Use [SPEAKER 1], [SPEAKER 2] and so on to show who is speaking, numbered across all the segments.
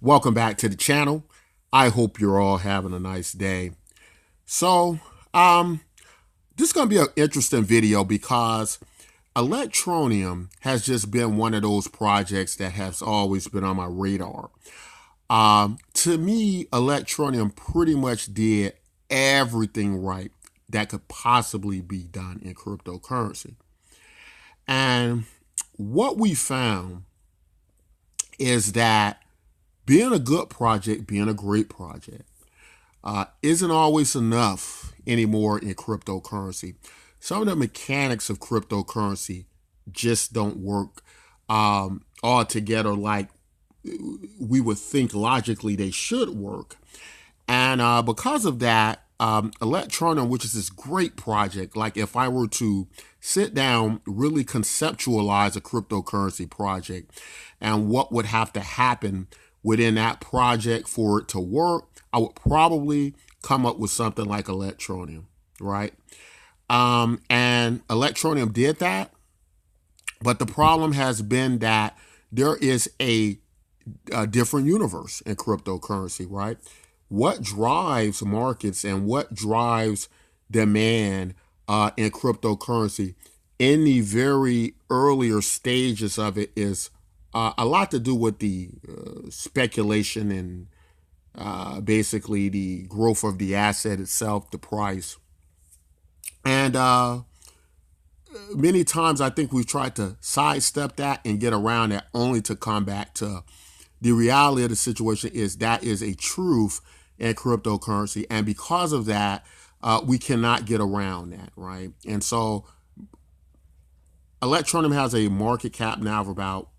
[SPEAKER 1] Welcome back to the channel. I hope you're all having a nice day. So, this is going to be an interesting video because Electroneum has just been one of those projects that has always been on my radar. To me, Electroneum pretty much did everything right that could possibly be done in cryptocurrency. And what we found is that being a good project, being a great project, isn't always enough anymore in cryptocurrency. Some of the mechanics of cryptocurrency just don't work altogether like we would think logically they should work. And because of that, Electroneum, which is this great project, like if I were to sit down, really conceptualize a cryptocurrency project and what would have to happen within that project for it to work, I would probably come up with something like Electroneum, right? And Electroneum did that, but the problem has been that there is a different universe in cryptocurrency, right? What drives markets and what drives demand in cryptocurrency in the very earlier stages of it is a lot to do with the speculation and basically the growth of the asset itself, the price. And many times I think we've tried to sidestep that and get around that only to come back to the reality of the situation is that is a truth in cryptocurrency. And because of that, we cannot get around that, right? And so Electroneum has a market cap now of about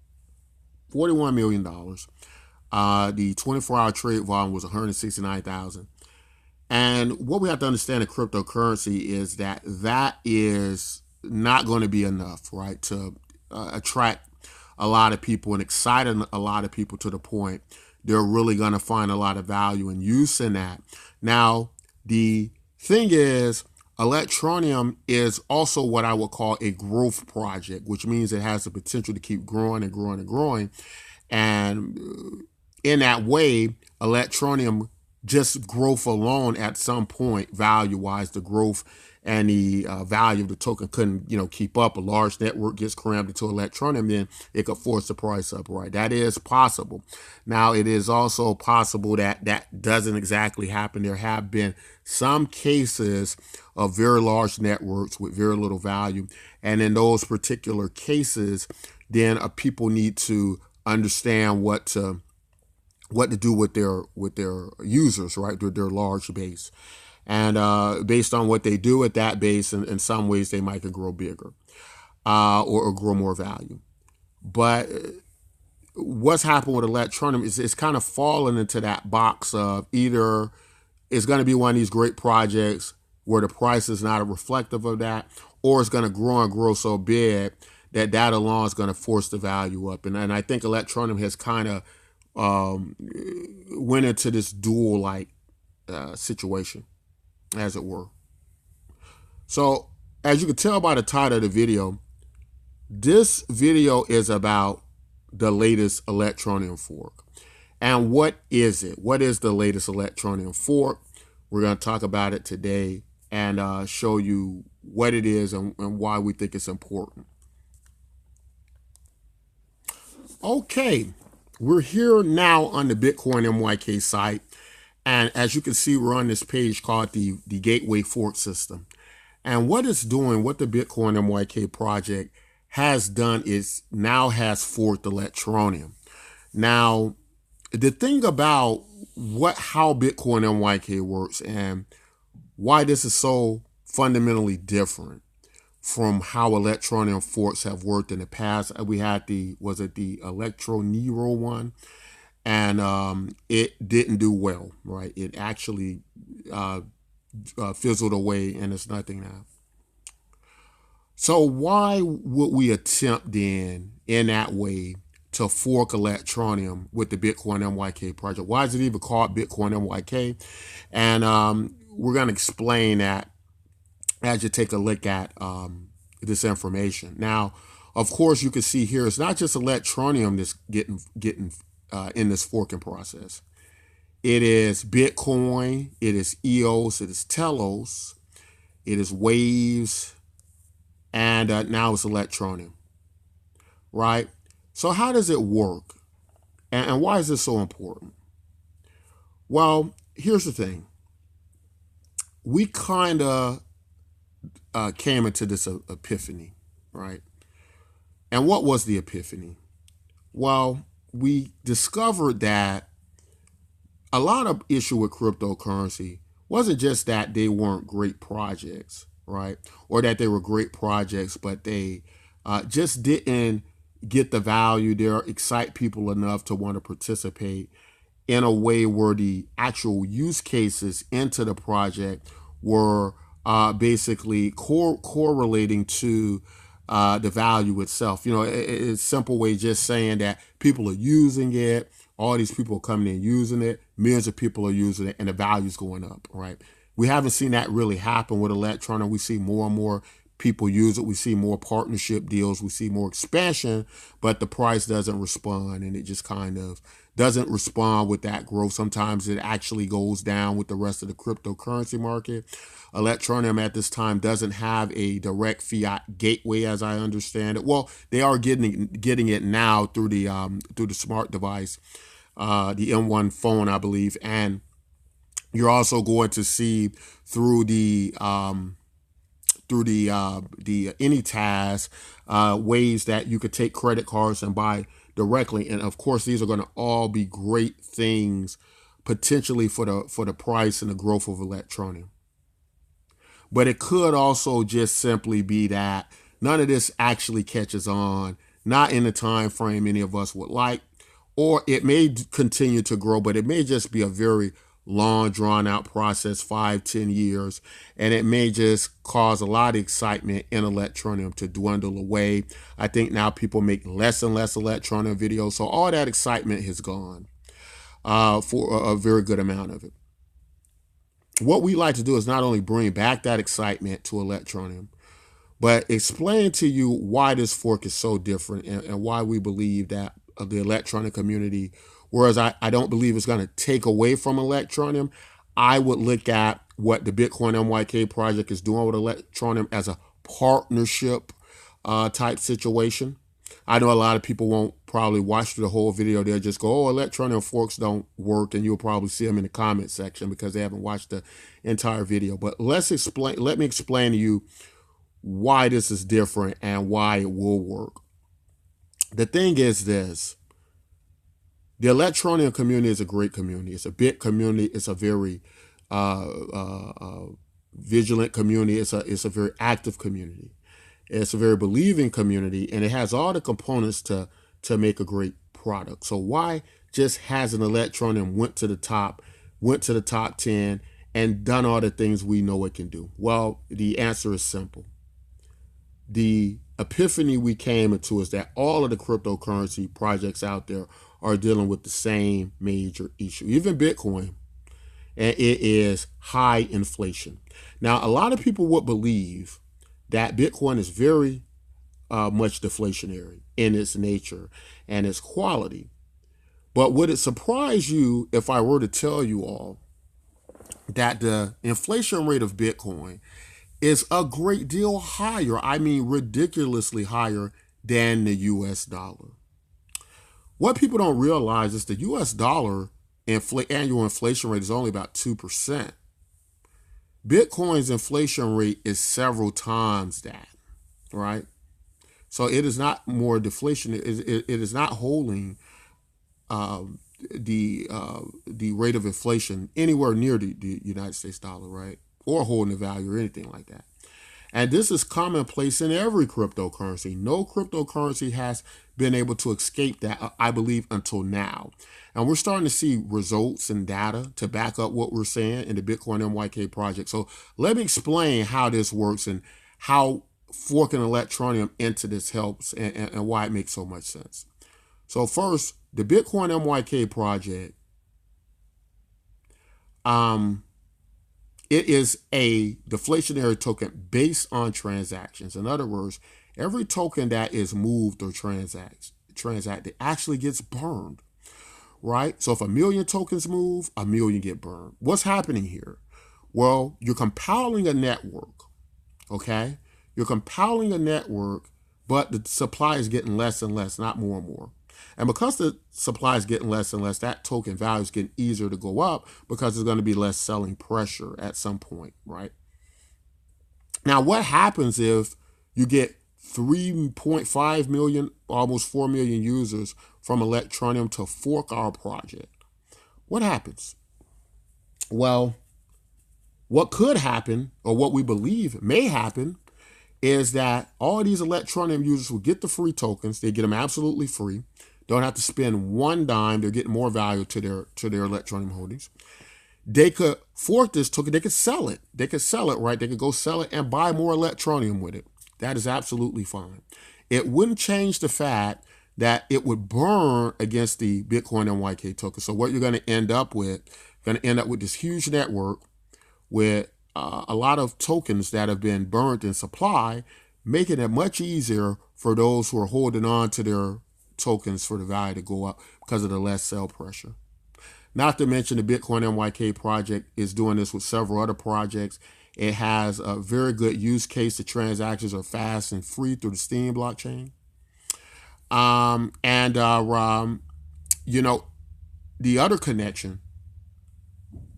[SPEAKER 1] $41 million. The 24-hour trade volume was 169,000. And what we have to understand in cryptocurrency is that that is not going to be enough, right, to attract a lot of people and excite a lot of people to the point they're really going to find a lot of value and use in that. Now, the thing is, Electroneum is also what I would call a growth project, which means it has the potential to keep growing and growing and growing. And in that way, Electroneum, just growth alone at some point, value-wise, the growth and the value of the token couldn't, keep up. A large network gets crammed into Electroneum, then it could force the price up, right? That is possible. Now, it is also possible that that doesn't exactly happen. There have been some cases of very large networks with very little value. And in those particular cases, then people need to understand what to do with their users, right? With their large base. And based on what they do at that base, in some ways they might grow bigger or grow more value. But what's happened with Electroneum is it's kind of fallen into that box of either it's going to be one of these great projects where the price is not reflective of that, or it's going to grow and grow so big that that alone is going to force the value up. And I think Electroneum has kind of went into this dual-like situation, as it were. So, as you can tell by the title of the video, this video is about the latest Electroneum fork. And what is it? What is the latest Electroneum fork? We're going to talk about it today and show you what it is and why we think it's important. Okay, we're here now on the Bitcoin MYK site. And as you can see, we're on this page called the Gateway Fork System. And what it's doing, what the Bitcoin MYK project has done is now has forked Electroneum. Now, the thing about how Bitcoin MYK works and why this is so fundamentally different from how Electroneum forks have worked in the past. We had the Electroneum one, and it didn't do well, right? It actually fizzled away, and it's nothing now. So why would we attempt then in that way to fork Electroneum with the Bitcoin MYK project? Why is it even called Bitcoin MYK? And we're going to explain that as you take a look at this information. Now, of course, you can see here, it's not just Electroneum that's getting in this forking process. It is Bitcoin, it is EOS, it is Telos, it is Waves, and now it's Electroneum, right? So how does it work? And why is this so important? Well, here's the thing. We kind of came into this epiphany, right? And what was the epiphany? Well, we discovered that a lot of issue with cryptocurrency wasn't just that they weren't great projects, right? Or that they were great projects, but they just didn't get the value there, excite people enough to want to participate in a way where the actual use cases into the project were basically correlating to the value itself. You know, it's a simple way just saying that people are using it, all these people are coming in using it, millions of people are using it, and the value's going up, right? We haven't seen that really happen with Electroneum. We see more and more people use it. We see more partnership deals. We see more expansion, but the price doesn't respond, and it just kind of doesn't respond with that growth. Sometimes it actually goes down with the rest of the cryptocurrency market. Electroneum at this time doesn't have a direct fiat gateway, as I understand it. Well, they are getting it now through the smart device, the M1 phone, I believe, and you're also going to see through the AnyTask ways that you could take credit cards and buy directly. And of course, these are going to all be great things potentially for the price and the growth of Electroneum. But it could also just simply be that none of this actually catches on, not in the time frame any of us would like, or it may continue to grow, but it may just be a very long, drawn-out process, 5-10 years, and it may just cause a lot of excitement in Electroneum to dwindle away. I think now people make less and less Electroneum videos, so all that excitement has gone for a very good amount of it. What we like to do is not only bring back that excitement to Electroneum, but explain to you why this fork is so different and why we believe that the electronic community, whereas I don't believe it's going to take away from Electroneum, I would look at what the Bitcoin MYK project is doing with Electroneum as a partnership type situation. I know a lot of people won't probably watch the whole video. They'll just go, oh, Electroneum forks don't work, and you'll probably see them in the comment section because they haven't watched the entire video. But let me explain to you why this is different and why it will work. The thing is this. The Electroneum community is a great community. It's a big community. It's a very vigilant community. It's a very active community. It's a very believing community, and it has all the components to make a great product. So why just hasn't Electroneum went to the top 10, and done all the things we know it can do? Well, the answer is simple. The epiphany we came into is that all of the cryptocurrency projects out there are dealing with the same major issue, even Bitcoin, and it is high inflation. Now, a lot of people would believe that Bitcoin is very much deflationary in its nature and its quality. But would it surprise you if I were to tell you all that the inflation rate of Bitcoin is a great deal higher, I mean ridiculously higher than the US dollar? What people don't realize is the US dollar annual inflation rate is only about 2%. Bitcoin's inflation rate is several times that, right? So it is not more deflation. It is not holding the rate of inflation anywhere near the United States dollar, right? Or holding the value or anything like that. And this is commonplace in every cryptocurrency. No cryptocurrency has been able to escape that, I believe, until now. And we're starting to see results and data to back up what we're saying in the Bitcoin MYK project. So let me explain how this works and how forking Electroneum into this helps and why it makes so much sense. So first, the Bitcoin MYK project, it is a deflationary token based on transactions. In other words, every token that is moved or transacted actually gets burned. right? So if a million tokens move, a million get burned. What's happening here? Well, you're compiling a network, okay? You're compiling a network, but the supply is getting less and less, not more and more. And because the supply is getting less and less, that token value is getting easier to go up because there's going to be less selling pressure at some point, right? Now, what happens if you get 3.5 million, almost 4 million users from Electroneum to fork our project? What happens? Well, what could happen, or what we believe may happen, is that all of these Electroneum users will get the free tokens. They get them absolutely free. Don't have to spend one dime. They're getting more value to their Electroneum holdings. They could fork this token. They could sell it. They could sell it, right? They could go sell it and buy more Electroneum with it. That is absolutely fine. It wouldn't change the fact that it would burn against the Bitcoin NYK token. So what you're going to end up with, this huge network with a lot of tokens that have been burnt in supply, making it much easier for those who are holding on to their tokens for the value to go up because of the less sell pressure. Not to mention the Bitcoin NYK project is doing this with several other projects. It has a very good use case. The transactions are fast and free through the Steam blockchain. You know, the other connection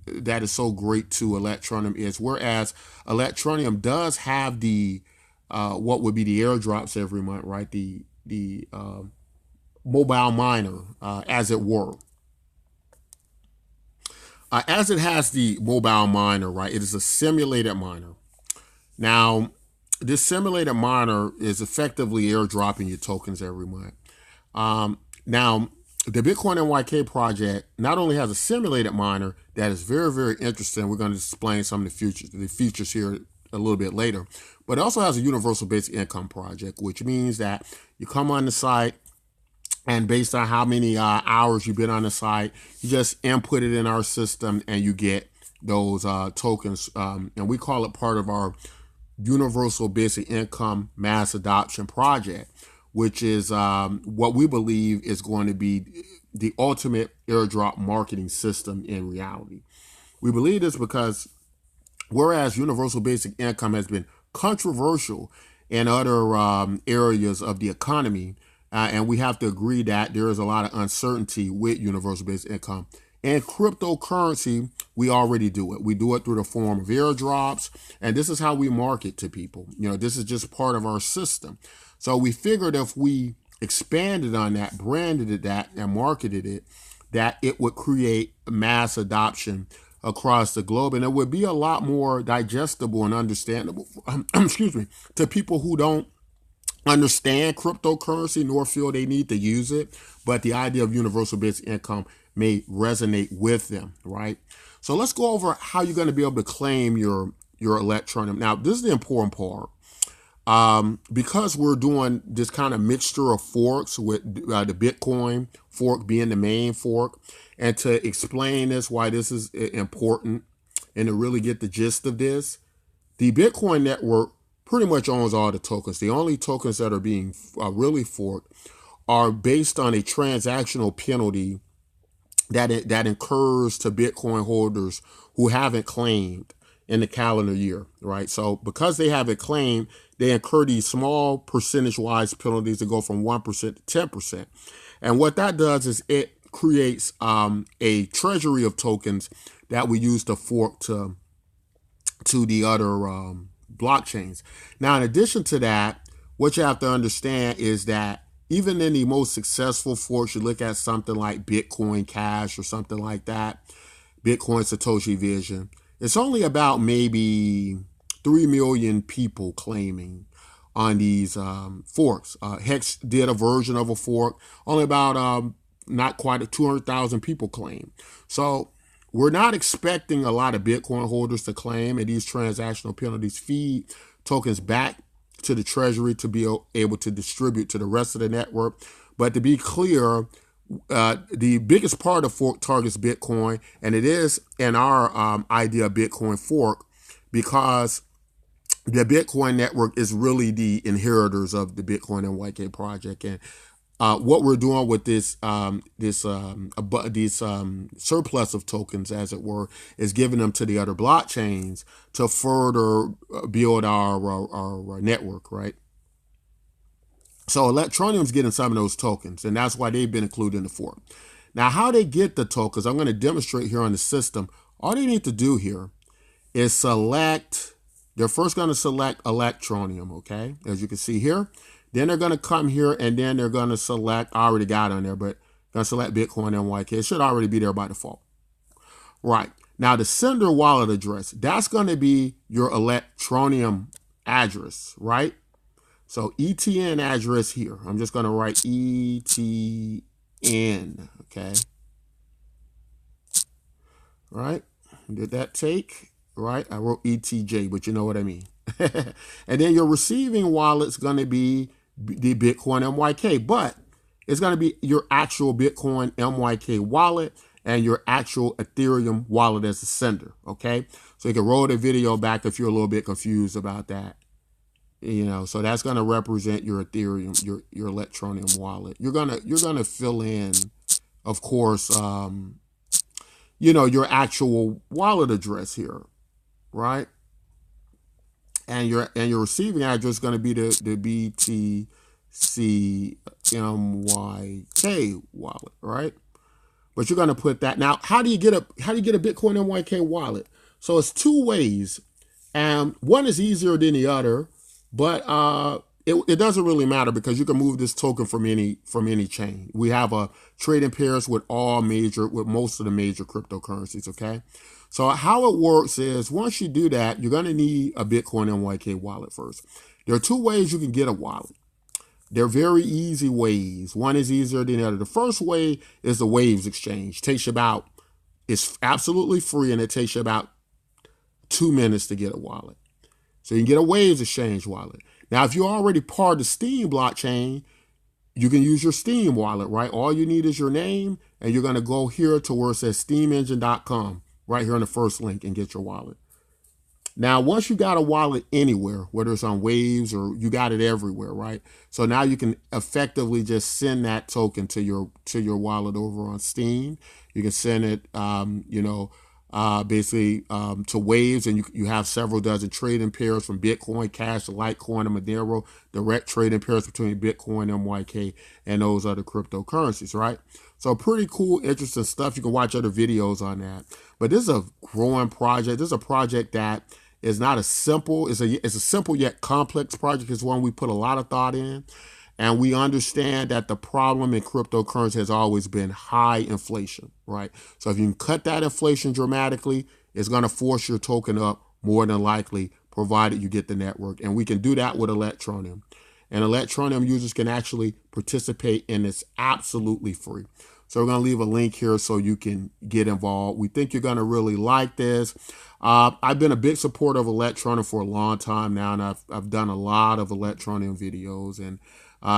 [SPEAKER 1] that is so great to Electroneum is, whereas Electroneum does have the what would be the airdrops every month, right? The mobile miner, as it were. As it has the mobile miner, right? It is a simulated miner. Now, this simulated miner is effectively airdropping your tokens every month. Now, the Bitcoin NYK project not only has a simulated miner that is very, very interesting. We're going to explain some of the features here a little bit later, but it also has a universal basic income project, which means that you come on the site, and based on how many hours you've been on the site, you just input it in our system and you get those tokens. And we call it part of our universal basic income mass adoption project, which is what we believe is going to be the ultimate airdrop marketing system in reality. We believe this because whereas universal basic income has been controversial in other areas of the economy, and we have to agree that there is a lot of uncertainty with universal basic income. And cryptocurrency, we already do it. We do it through the form of airdrops, and this is how we market to people. You know, this is just part of our system. So we figured if we expanded on that, branded it that, and marketed it, that it would create mass adoption across the globe, and it would be a lot more digestible and understandable, excuse me, to people who don't understand cryptocurrency nor feel they need to use it, but the idea of universal basic income may resonate with them, right? So let's go over how you're going to be able to claim your Electroneum. Now, this is the important part. Because we're doing this kind of mixture of forks, with the Bitcoin fork being the main fork, and to explain this, why this is important, and to really get the gist of this, the Bitcoin network pretty much owns all the tokens. The only tokens that are being really forked are based on a transactional penalty that incurs to Bitcoin holders who haven't claimed in the calendar year, right? So because they haven't claimed, they incur these small percentage-wise penalties that go from 1% to 10%. And what that does is it creates a treasury of tokens that we use to fork to the other blockchains. Now, in addition to that, what you have to understand is that even in the most successful forks, you look at something like Bitcoin Cash or something like that, Bitcoin Satoshi Vision, it's only about maybe 3 million people claiming on these forks. Hex did a version of a fork, only about not quite 200,000 people claim. So we're not expecting a lot of Bitcoin holders to claim, and these transactional penalties feed tokens back to the treasury to be able to distribute to the rest of the network. But to be clear, the biggest part of fork targets Bitcoin, and it is in our idea of Bitcoin fork, because the Bitcoin network is really the inheritors of the Bitcoin NYK project. And what we're doing with this surplus of tokens, as it were, is giving them to the other blockchains to further build our network, right? So Electroneum's getting some of those tokens, and that's why they've been included in the fork. Now, how they get the tokens, I'm going to demonstrate here on the system. All they need to do here is select, they're first going to select Electroneum, okay? As you can see here. Then they're going to come here, and then they're going to select, I already got on there, but going to select Bitcoin MYK. It should already be there by default. Right. Now, the sender wallet address, that's going to be your Electroneum address, right? So ETN address here. I'm just going to write ETN, okay? Right? Did that take? Right? I wrote ETJ, but you know what I mean. And then your receiving wallet's going to be the Bitcoin MYK, but it's going to be your actual Bitcoin MYK wallet and your actual Ethereum wallet as the sender, okay? So you can roll the video back if you're a little bit confused about that. You know, so that's going to represent your Ethereum, your Electroneum wallet. You're gonna fill in, of course, you know, your actual wallet address here, right? And your receiving address is going to be the BTC wallet, right? But you're going to put that. Now, how do you get a Bitcoin MYK wallet? So it's two ways, and one is easier than the other, but it doesn't really matter because you can move this token from any chain. We have a trading pairs with most of the major cryptocurrencies, okay? So how it works is once you do that, you're going to need a Bitcoin MYK wallet first. There are two ways you can get a wallet. They're very easy ways. One is easier than the other. The first way is the Waves exchange. It's absolutely free, and it takes you about 2 minutes to get a wallet. So you can get a Waves exchange wallet. Now, if you're already part of the Steam blockchain, you can use your Steam wallet, right? All you need is your name, and you're going to go here to where it says steamengine.com, right here on the first link, and get your wallet. Now, once you got a wallet anywhere, whether it's on Waves or you got it everywhere, right? So now you can effectively just send that token to your wallet over on Steam. You can send it, basically to Waves, and you have several dozen trading pairs from Bitcoin Cash to Litecoin and Monero, direct trading pairs between Bitcoin, MYK, and those other cryptocurrencies, right? So pretty cool, interesting stuff. You can watch other videos on that. But this is a growing project. This is a project that is not a simple, it's a simple yet complex project. It's one we put a lot of thought in. And we understand that the problem in cryptocurrency has always been high inflation, right? So if you can cut that inflation dramatically, it's going to force your token up more than likely, provided you get the network. And we can do that with Electroneum. And Electroneum users can actually participate in this absolutely free. So we're going to leave a link here so you can get involved. We think you're going to really like this. I've been a big supporter of Electroneum for a long time now, and I've done a lot of Electroneum videos, and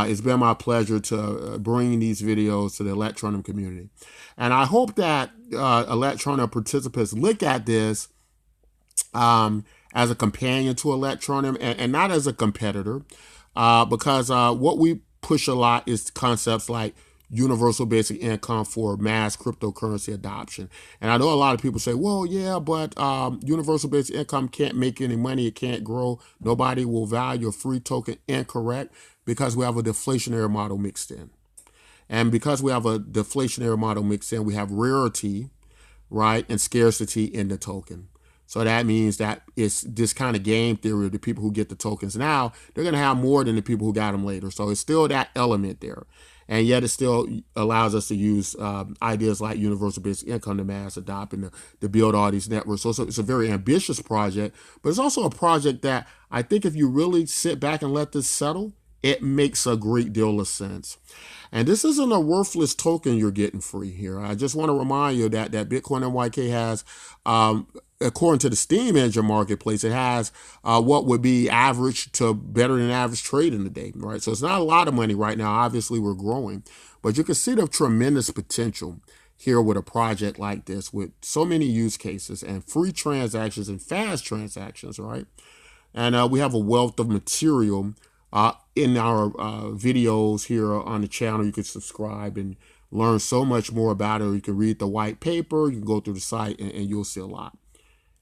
[SPEAKER 1] it's been my pleasure to bring these videos to the Electroneum community. And I hope that Electroneum participants look at this as a companion to Electroneum and not as a competitor, because what we push a lot is concepts like universal basic income for mass cryptocurrency adoption. And I know a lot of people say, well, yeah, but universal basic income can't make any money. It can't grow. Nobody will value a free token. Incorrect, because we have a deflationary model mixed in. And because we have a deflationary model mixed in, we have rarity, right, and scarcity in the token. So that means that it's this kind of game theory of the people who get the tokens now, they're going to have more than the people who got them later. So it's still that element there. And yet it still allows us to use ideas like universal basic income to mass adopt and to build all these networks. So it's a very ambitious project, but it's also a project that I think if you really sit back and let this settle, it makes a great deal of sense. And this isn't a worthless token you're getting free here. I just want to remind you that Bitcoin MYK has, according to the Steam Engine marketplace, it has what would be average to better than average trade in the day, right? So it's not a lot of money right now. Obviously, we're growing, but you can see the tremendous potential here with a project like this with so many use cases and free transactions and fast transactions, right? And we have a wealth of material In our videos here on the channel, you can subscribe and learn so much more about it. Or you can read the white paper, you can go through the site, and you'll see a lot.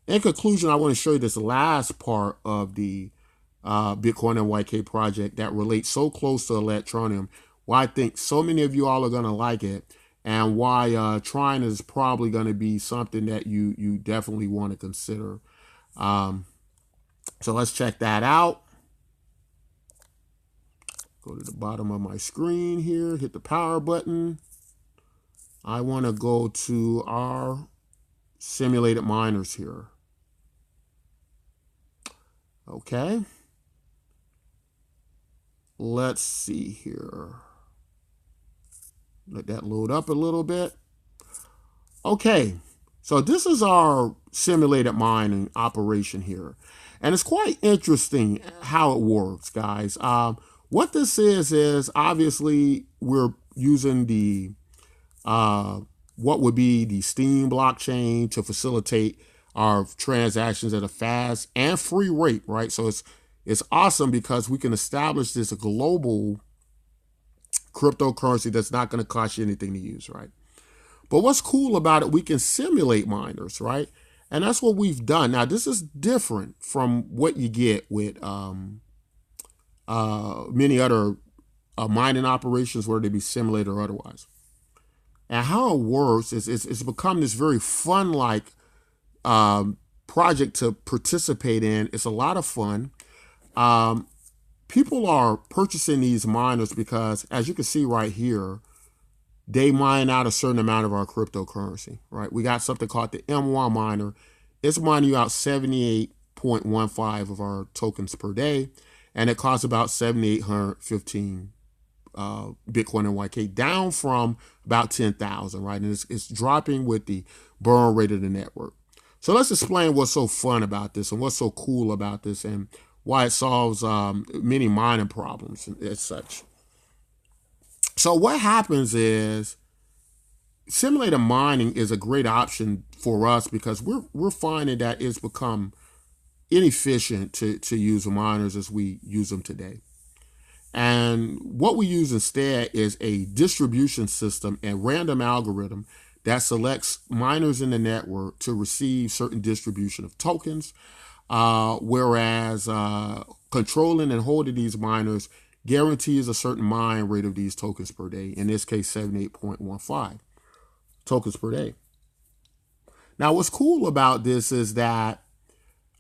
[SPEAKER 1] In conclusion, I want to show you this last part of the Bitcoin NYK project that relates so close to Electroneum, why I think so many of you all are going to like it, and why trying is probably going to be something that you definitely want to consider. So let's check that out. Go to the bottom of my screen here, hit the power button. I want to go to our simulated miners here. Okay. Let's see here. Let that load up a little bit. Okay, so this is our simulated mining operation here. And it's quite interesting how it works, guys. What this is obviously we're using the what would be the Steam blockchain to facilitate our transactions at a fast and free rate, right? So it's awesome because we can establish this global cryptocurrency that's not going to cost you anything to use, right? But what's cool about it, we can simulate miners, right? And that's what we've done. Now, this is different from what you get with many other mining operations, whether they be simulated or otherwise. And how it works is it's become this very fun-like project to participate in. It's a lot of fun. People are purchasing these miners because, as you can see right here, they mine out a certain amount of our cryptocurrency, right? We got something called the M1 miner. It's mining out 78.15 of our tokens per day, and it costs about 7,815 Bitcoin NYK, down from about 10,000, right? And it's dropping with the burn rate of the network. So let's explain what's so fun about this and what's so cool about this and why it solves many mining problems and such. So what happens is simulated mining is a great option for us because we're finding that it's become inefficient to use miners as we use them today. And what we use instead is a distribution system and random algorithm that selects miners in the network to receive certain distribution of tokens, whereas controlling and holding these miners guarantees a certain mine rate of these tokens per day, in this case 78.15 tokens per day. Now what's cool about this is that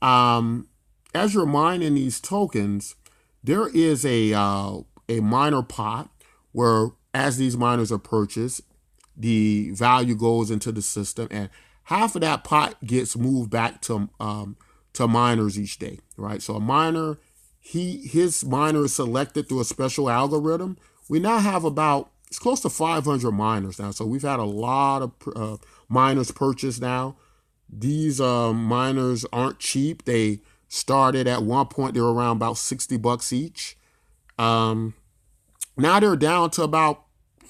[SPEAKER 1] as you're mining these tokens, there is a miner pot where, as these miners are purchased, the value goes into the system, and half of that pot gets moved back to miners each day, right? So a miner, his miner is selected through a special algorithm. We now have it's close to 500 miners now. So we've had a lot of miners purchased now. These miners aren't cheap. They started at one point, they were around about $60 each. Now they're down to about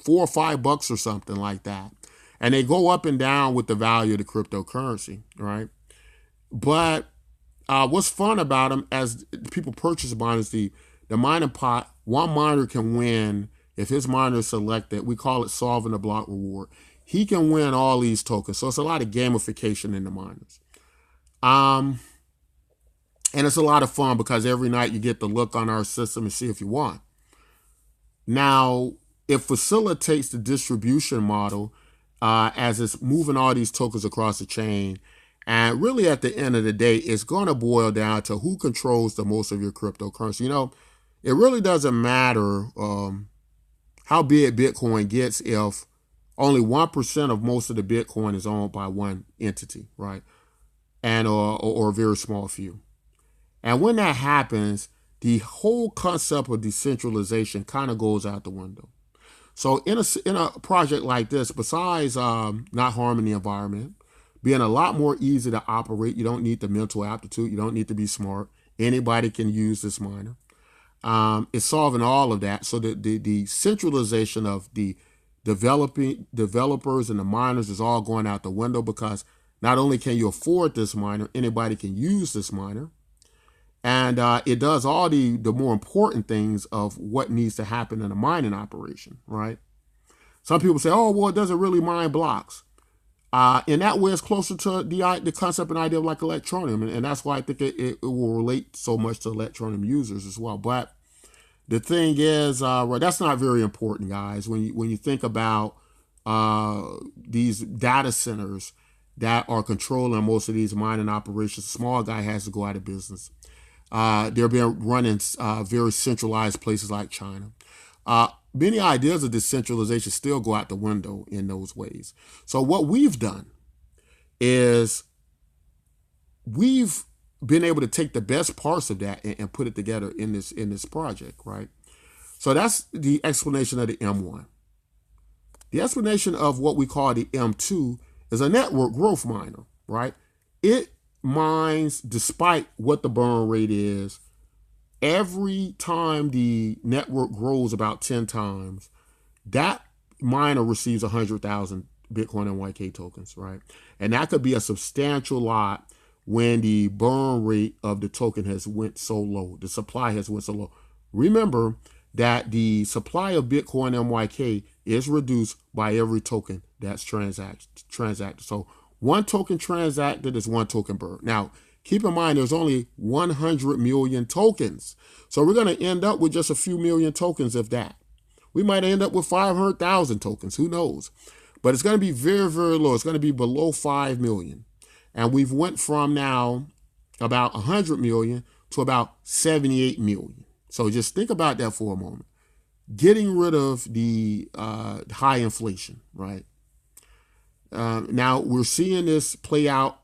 [SPEAKER 1] $4 or $5 or something like that. And they go up and down with the value of the cryptocurrency, right? But what's fun about them, as people purchase miners, the mining pot, one miner can win. If his miner is selected, we call it solving the block reward. He can win all these tokens. So it's a lot of gamification in the miners. And it's a lot of fun because every night you get to look on our system and see if you won. Now, it facilitates the distribution model as it's moving all these tokens across the chain. And really, at the end of the day, it's going to boil down to who controls the most of your cryptocurrency. You know, it really doesn't matter how big Bitcoin gets if only 1% of most of the Bitcoin is owned by one entity, right? And or a very small few. And when that happens, the whole concept of decentralization kind of goes out the window. So in a project like this, besides not harming the environment, being a lot more easy to operate, you don't need the mental aptitude, you don't need to be smart. Anybody can use this miner. It's solving all of that. So the centralization of the developers and the miners is all going out the window because not only can you afford this miner, anybody can use this miner. And it does all the more important things of what needs to happen in a mining operation, right? Some people say, oh, well, it doesn't really mine blocks. In that way, it's closer to the concept and idea of like Electroneum, and that's why I think it will relate so much to Electroneum users as well. But the thing is, well, that's not very important, guys. When you think about these data centers that are controlling most of these mining operations, the small guy has to go out of business. They're being run in very centralized places like China. Many ideas of decentralization still go out the window in those ways. So what we've done is we've been able to take the best parts of that and put it together in this project, right? So that's the explanation of the M1. The explanation of what we call the M2 is a network growth miner, right? It mines despite what the burn rate is. Every time the network grows about 10 times, that miner receives 100,000 Bitcoin and YK tokens, right? And that could be a substantial lot when the burn rate of the token has went so low, the supply has went so low. Remember that the supply of Bitcoin MYK is reduced by every token that's transacted. So one token transacted is one token burned. Now, keep in mind, there's only 100 million tokens. So we're going to end up with just a few million tokens, if that. We might end up with 500,000 tokens. Who knows? But it's going to be very, very low. It's going to be below 5 million. And we've went from now about 100 million to about 78 million. So just think about that for a moment. Getting rid of the high inflation, right? Now we're seeing this play out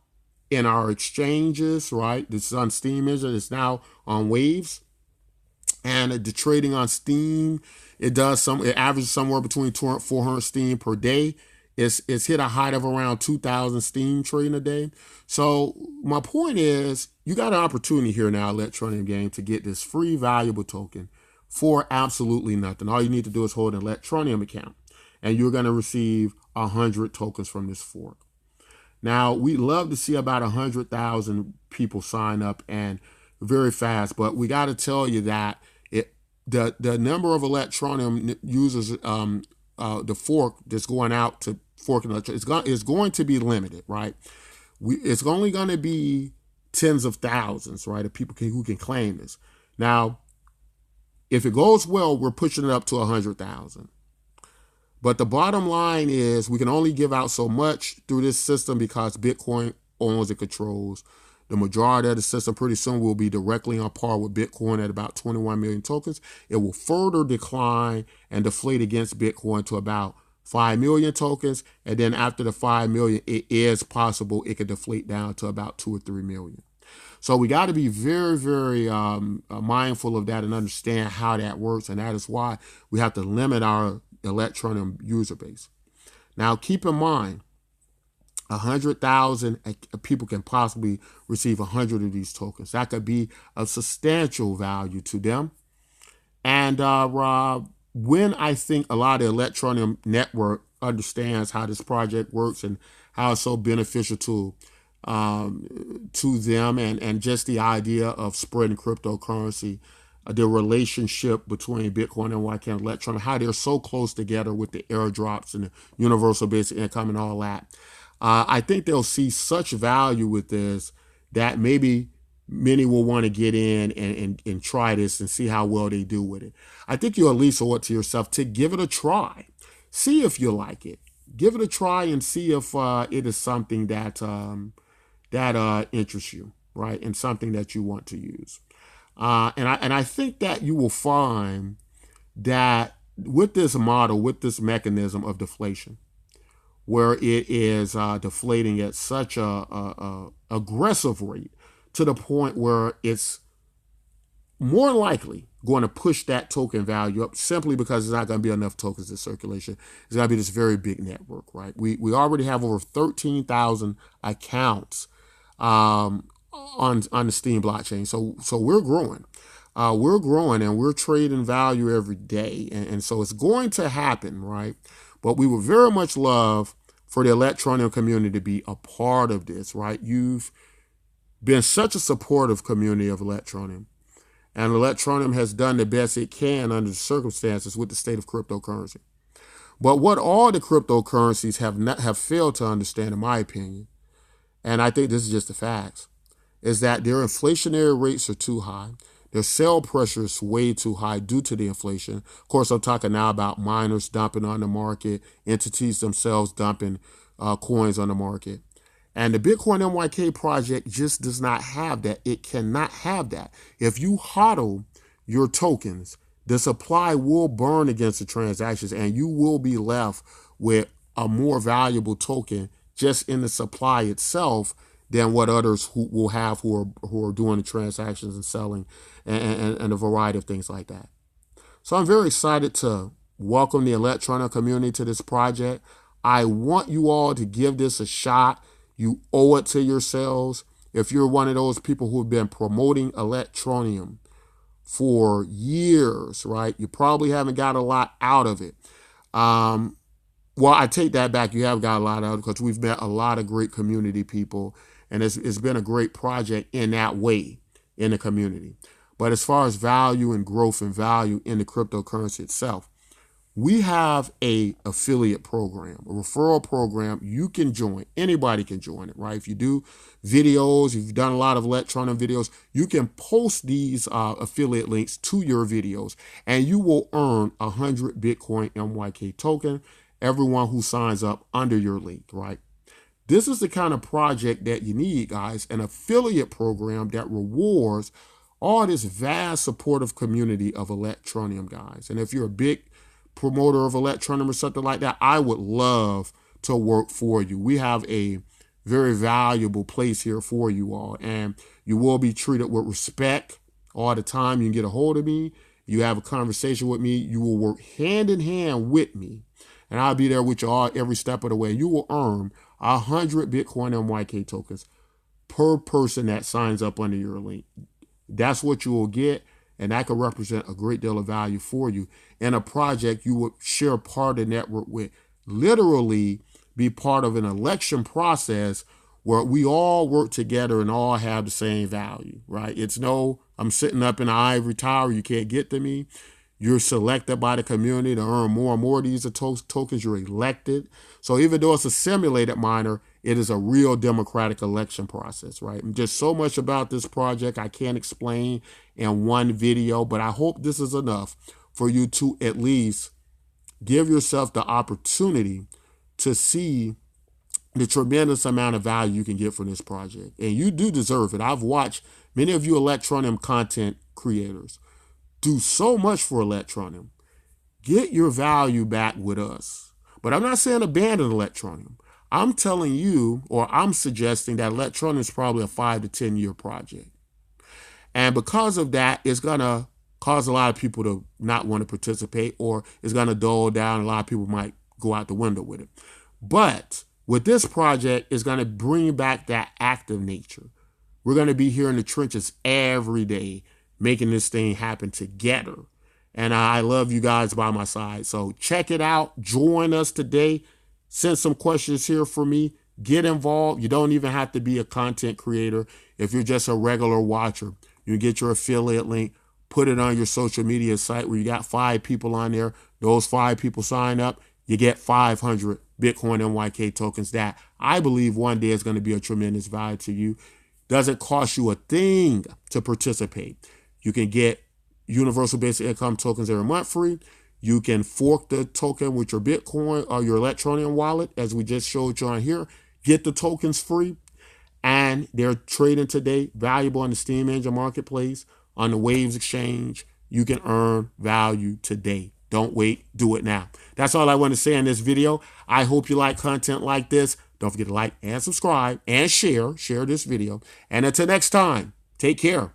[SPEAKER 1] in our exchanges, right? This is on Steam, it's now on Waves, and the trading on Steam, it averages somewhere between 200 400 Steam per day. It's hit a height of around 2,000 Steam trading a day. So my point is, you got an opportunity here now, Electroneum game, to get this free valuable token for absolutely nothing. All you need to do is hold an Electroneum account, and you're going to receive 100 tokens from this fork. Now, we love to see about 100,000 people sign up, and very fast, but we got to tell you that the number of Electroneum users, the fork that's going out to fork Electroneum is going to be limited, right? It's only going to be tens of thousands, right, of people who can claim this. Now, if it goes well, we're pushing it up to 100,000. But the bottom line is we can only give out so much through this system because Bitcoin owns and controls the majority of the system. Pretty soon will be directly on par with Bitcoin at about 21 million tokens. It will further decline and deflate against Bitcoin to about 5 million tokens. And then after the 5 million, it is possible it could deflate down to about 2 or 3 million. So we got to be very, very mindful of that and understand how that works. And that is why we have to limit our Electroneum user base. Now, keep in mind, 100,000 people can possibly receive 100 of these tokens. That could be a substantial value to them. And when I think a lot of the Electroneum network understands how this project works and how it's so beneficial to them, and just the idea of spreading cryptocurrency, the relationship between Bitcoin and YK and Electroneum, how they're so close together with the airdrops and the universal basic income and all that. I think they'll see such value with this that maybe many will want to get in and try this and see how well they do with it. I think you at least owe it to yourself to give it a try. See if you like it. Give it a try and see if it is something that interests you, right? And something that you want to use. And I think that you will find that with this model, with this mechanism of deflation, where it is deflating at such a aggressive rate to the point where it's more likely going to push that token value up simply because there's not going to be enough tokens in circulation. It's going to be this very big network, right? We already have over 13,000 accounts on the Steam blockchain. So we're growing. We're growing and we're trading value every day. And so it's going to happen, right? But we would very much love for the Electroneum community to be a part of this, right? You've been such a supportive community of Electroneum. And Electroneum has done the best it can under the circumstances with the state of cryptocurrency. But what all the cryptocurrencies have failed to understand, in my opinion, and I think this is just the facts, is that their inflationary rates are too high. Their sell pressure is way too high due to the inflation. Of course, I'm talking now about miners dumping on the market, entities themselves dumping coins on the market. And the Bitcoin MYK project just does not have that. It cannot have that. If you hodl your tokens, the supply will burn against the transactions and you will be left with a more valuable token just in the supply itself than what others who will have who are doing the transactions and selling and a variety of things like that. So I'm very excited to welcome the Electroneum community to this project. I want you all to give this a shot. You owe it to yourselves. If you're one of those people who have been promoting Electroneum for years, right? You probably haven't got a lot out of it. Well, I take that back. You have got a lot out of it because we've met a lot of great community people, and it's been a great project in that way in the community. But as far as value and growth and value in the cryptocurrency itself, we have a affiliate program, a referral program you can join. Anybody can join it, right? If you do videos, if you've done a lot of Electroneum videos, you can post these affiliate links to your videos and you will earn 100 Bitcoin MYK token, everyone who signs up under your link, right? This is the kind of project that you need, guys, an affiliate program that rewards all this vast supportive community of Electroneum, guys. And if you're a big promoter of Electroneum or something like that, I would love to work for you. We have a very valuable place here for you all, and you will be treated with respect all the time. You can get a hold of me. You have a conversation with me. You will work hand in hand with me, and I'll be there with you all every step of the way. You will earn 100 Bitcoin MYK tokens per person that signs up under your link. That's what you will get. And that could represent a great deal of value for you in a project you would share part of the network with. Literally be part of an election process where we all work together and all have the same value, right? It's no, I'm sitting up in an ivory tower, you can't get to me. You're selected by the community to earn more and more of these tokens. You're elected. So even though it's a simulated miner, it is a real democratic election process, right? And just so much about this project I can't explain in one video, but I hope this is enough for you to at least give yourself the opportunity to see the tremendous amount of value you can get from this project. And you do deserve it. I've watched many of you Electroneum content creators do so much for Electroneum. Get your value back with us. But I'm not saying abandon Electroneum. I'm telling you, or I'm suggesting that Electroneum is probably a 5 to 10 year project. And because of that, it's going to cause a lot of people to not want to participate, or it's going to dull down. A lot of people might go out the window with it. But with this project, it's going to bring back that active nature. We're going to be here in the trenches every day, making this thing happen together. And I love you guys by my side. So check it out. Join us today. Send some questions here for me. Get involved. You don't even have to be a content creator. If you're just a regular watcher, you get your affiliate link, put it on your social media site where you got 5 people on there. Those 5 people sign up. You get 500 Bitcoin MYK tokens that I believe one day is going to be a tremendous value to you. Doesn't cost you a thing to participate. You can get universal basic income tokens every month free. You can fork the token with your Bitcoin or your Electroneum wallet, as we just showed you on here. Get the tokens free. And they're trading today, valuable on the Steam Engine Marketplace, on the Waves Exchange. You can earn value today. Don't wait. Do it now. That's all I want to say in this video. I hope you like content like this. Don't forget to like and subscribe and share this video. And until next time, take care.